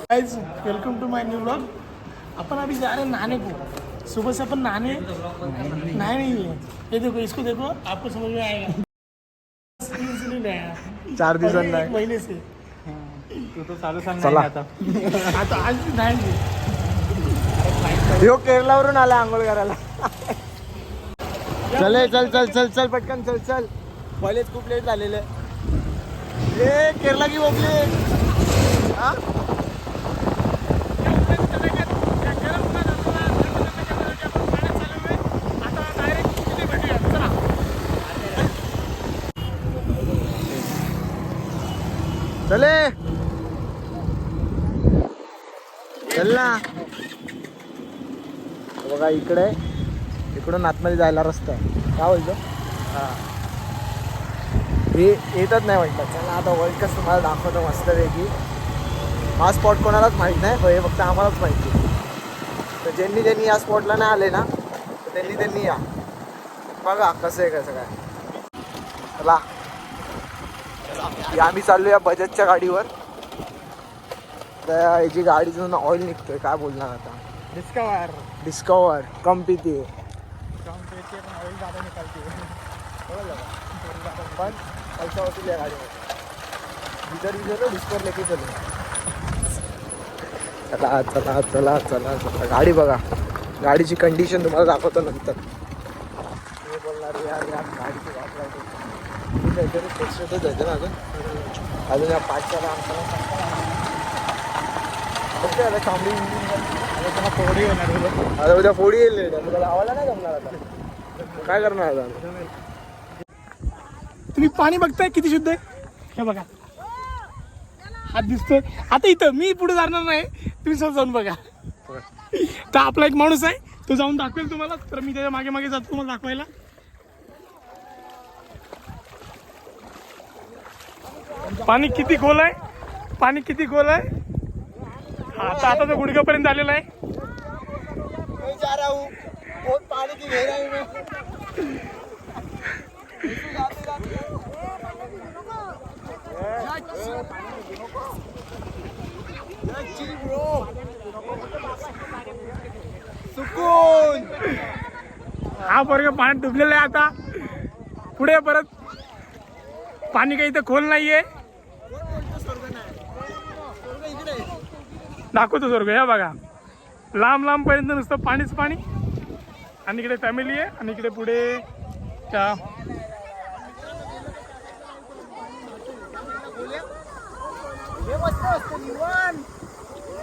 Guys welcome to my new vlog. अपन अभी जा रहे हैं नहाने को। सुबह से अपन नहाने नहीं है। ये देखो, इसको देखो, आपको समझ में आएगा। नहीं नहाया 4 दिवसांना 1 महीने से। तू तो चालू सांग चला. आता आता आज नहायचे. ह्यो केरलावरून आला आंघोळ करायला. चले चल चल चल चल पटकन चल चल. कॉलेज खूप लेट झालेलं. ए केरला की बोबली. हा चले चल ना. बघा इकडे, इकडून आतमध्ये जायला रस्ता आहे. काय बोलतो? हां हे येतच नाही म्हटलं. चला आता वर्ल्ड कप तुम्हाला दाखवतो मस्तपैकी. हा स्पॉट कोणालाच माहीत नाही, हे फक्त आम्हालाच माहिती. तर ज्यांनी या स्पॉटला नाही आले ना, तर त्यांनी या. बघा कसं आहे कसं काय. चला आम्ही चाललो या बजाजच्या गाडीवर. तर याची गाडीतून ऑइल निघतोय. काय बोलणार आता. डिस्कवर कम पीती है. पण पैसा वसूल या गाडीवर. डिझेल डिस्कवर लेके चलो. चला चला चला चला चला. गाडी बघा, गाडीची कंडिशन तुम्हाला दाखवतो नंतर. तुम्ही बोलणार यार या गाडीची वाट लागते. जायचं ना अजून या पाचच्या आमचा आता थांबली. फोडी येणार आता उद्या फोडी येईल. लावायला नाही जमणार. आता काय करणार आता. तुम्ही पाणी बघताय किती शुद्ध आहे. हे बघा, हात दिसतोय. आता इथं मी पुढे जाणार नाही, तुम्ही स्वतः जाऊन बघा. तर आपला एक माणूस आहे, तो जाऊन दाखवेल तुम्हाला. तर मी त्याच्या मागे मागे जातो तुम्हाला दाखवायला. पाणी किती खोल आहे, पाणी किती खोल आहे. आता तो गुडघ्यापर्यंत आलेला आहे. पाणी की घेर आहे. हा वर्ग पाण्यात डुबलेला आहे. आता पुढे परत पाणी काही इथं खोल नाहीये. दाखवतो स्वर्ग. या बघा, लांब लांब पर्यंत नुसतं पाणीच पाणी. आणि इकडे फॅमिली आहे, आणि इकडे पुढे त्या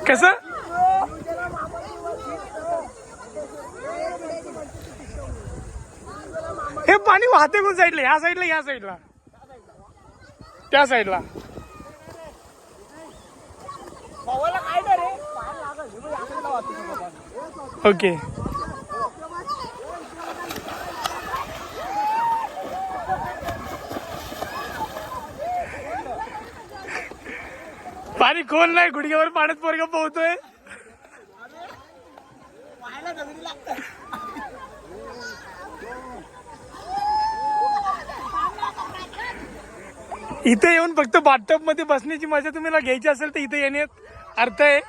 कसं हे पाणी वाहते कोण साईडला. ह्या साईडला, ह्या साईडला, त्या साईडला. ओके पाणी खोल नाही, गुडघ्यावर पाण्यात पोरगा पोहतोय. इथे येऊन फक्त बाथटब मध्ये बसण्याची मजा तुम्हाला घ्यायची असेल तर इथे येण्यात अर्थ आहे.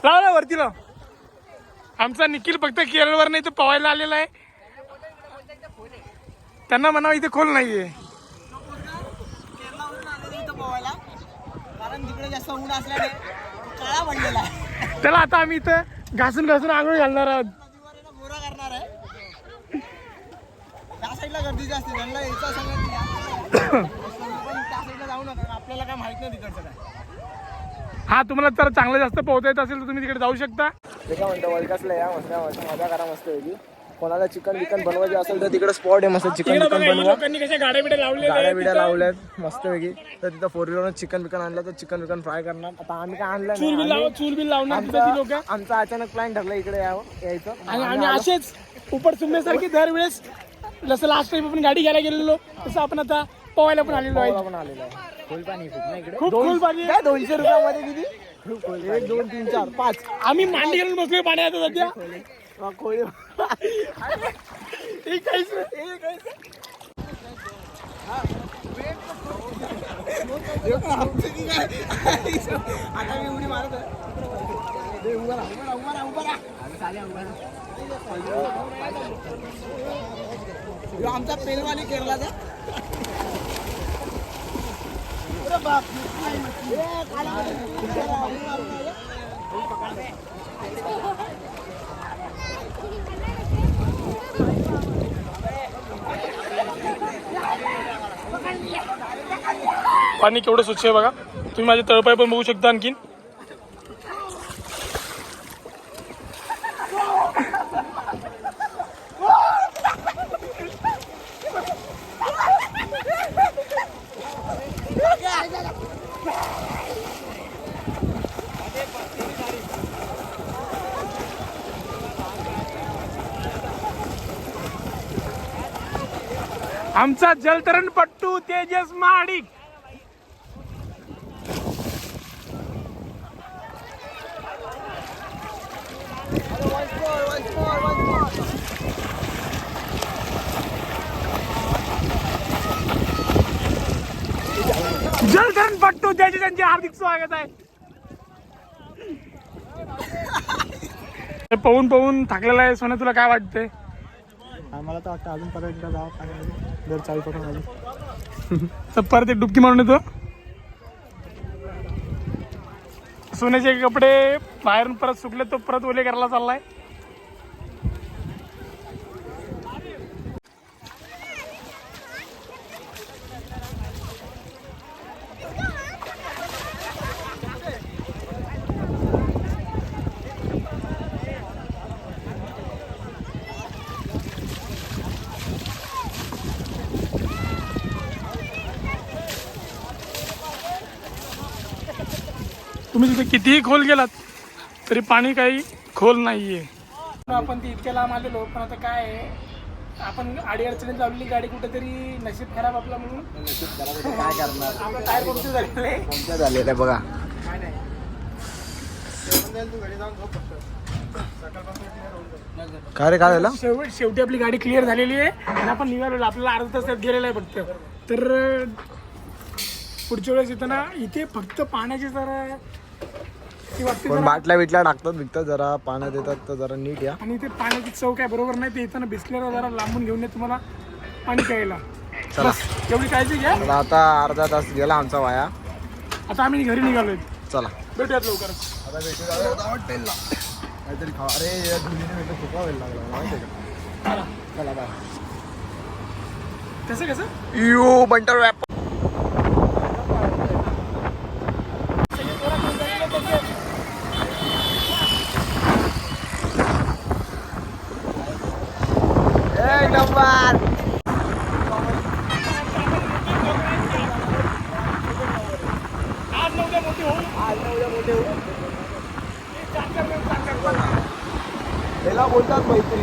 लाव वरती लाव. आमचा निखिल फक्त केरळवर नाही तर पवायला आलेला आहे. त्यांना म्हणावं इथे खोल नाहीये. त्याला आता आम्ही इथं घासून घासून आंघोळ घालणार आहोत. गर्दी जास्त त्यांना यायचं सांगा. जाऊ नका, आपल्याला काय माहित नाही तिकडचं काय. हा तुम्हाला जर चांगलं जास्त पोहता येत असेल तर तुम्ही तिकडे जाऊ शकता. ते काय म्हणतो वर्ल्ड कपला या मस्त मजा करा मस्त वेगळी. कोणाला चिकन बिकन बनवायचे असेल तर तिकडे स्पॉट आहे मस्त. चिकन बिकन बनवा. लोकांनी कशा गाड्या बिड्या लावल्यात मस्त वेगळी. तर तिथं 4 व्हीलर चिकन बिकन आणलं तर चिकन बिकन फ्राय करणार. आता आम्ही काय आणलं चूल बिल लावणार. आमचा अचानक प्लॅन ठरला इकडे यायचं. आणि आम्ही असेच उपट सुंबेसारखी दरवेळेस, जसं लास्ट टाइम आपण गाडी घ्यायला गेलेलो तसं आपण आता पोहायला पण आलेलो आहे. खोल पाणी खूप ना इकडे. खूप खोल पाणी आहे. 200 रुपयामध्ये किती. 1 2 3 4 5 आम्ही मांडी घालून बसलोय पाण्यात सध्या. खोल एक काहीच आता मी उडी मारत आमचा पेलवानी केरलाचा पाणी केवढं स्वच्छ आहे बघा. तुम्ही माझे तळपाय पण बघू शकता आणखीन. आमचा जलतरण पट्टू तेजस महाडिक. जलतरण पट्टू तेजस यांचे हार्दिक स्वागत आहे. पाहून पाहून थकलेला आहे सोन्या, तुला काय वाटतंय? आम्हाला तर वाटतं अजून परत एकदा जावं पाण्यामध्ये जर चावी पकडून आली तर परत एक डुबकी मारून येतो. सोन्याचे कपडे बाहेरून परत सुकले, तो परत ओले करायला चाललाय. तुम्ही तिथे कितीही खोल गेलात तरी पाणी काही खोल नाहीये. आपण ती इतक्या लांब आलेलो, पण आता काय आहे, आपण आडी अडचणीत लावलेली गाडी कुठेतरी नशीब खराब आपला म्हणून काय करणार आपलं टायर पंक्चर झालेलं आहे. पंक्चर झालेलं आहे बघा. काय नाही, काय रे, काय झालं? शेवटी आपली गाडी क्लिअर झालेली आहे आणि आपण निघालो. आपल्याला अर्धा तास त्यात गेलेला आहे फक्त. तर पुढच्या वेळेस येताना इथे फक्त पाण्याची जरा ती वाटते पण जरा. बाटल्या बिटल्या टाकतात विकतात, जरा पाण्यात येतात तर जरा नीट या. आणि ते पाण्याची चव काय बरोबर नाही. ते येताना बिस्लेला जरा लांबून घेऊन ये तुम्हाला पाणी प्यायला. चला. बस, एवढी काळजी घ्या. मला आता अर्धा तास गेला आमचा वाया. आता आम्ही घरी निघालोय. चला भेटूयात लवकरच. आता भेटू हॉटेलला काहीतरी खावा. अरे या धुलीने भेटलं खूप वेळ लागला माहिती का. चला. चला बाय. कसं यू बंटर रॅप. एक नंबर. आज नव्हत्या मोठी होऊ. त्याला बोलतात मैत्री.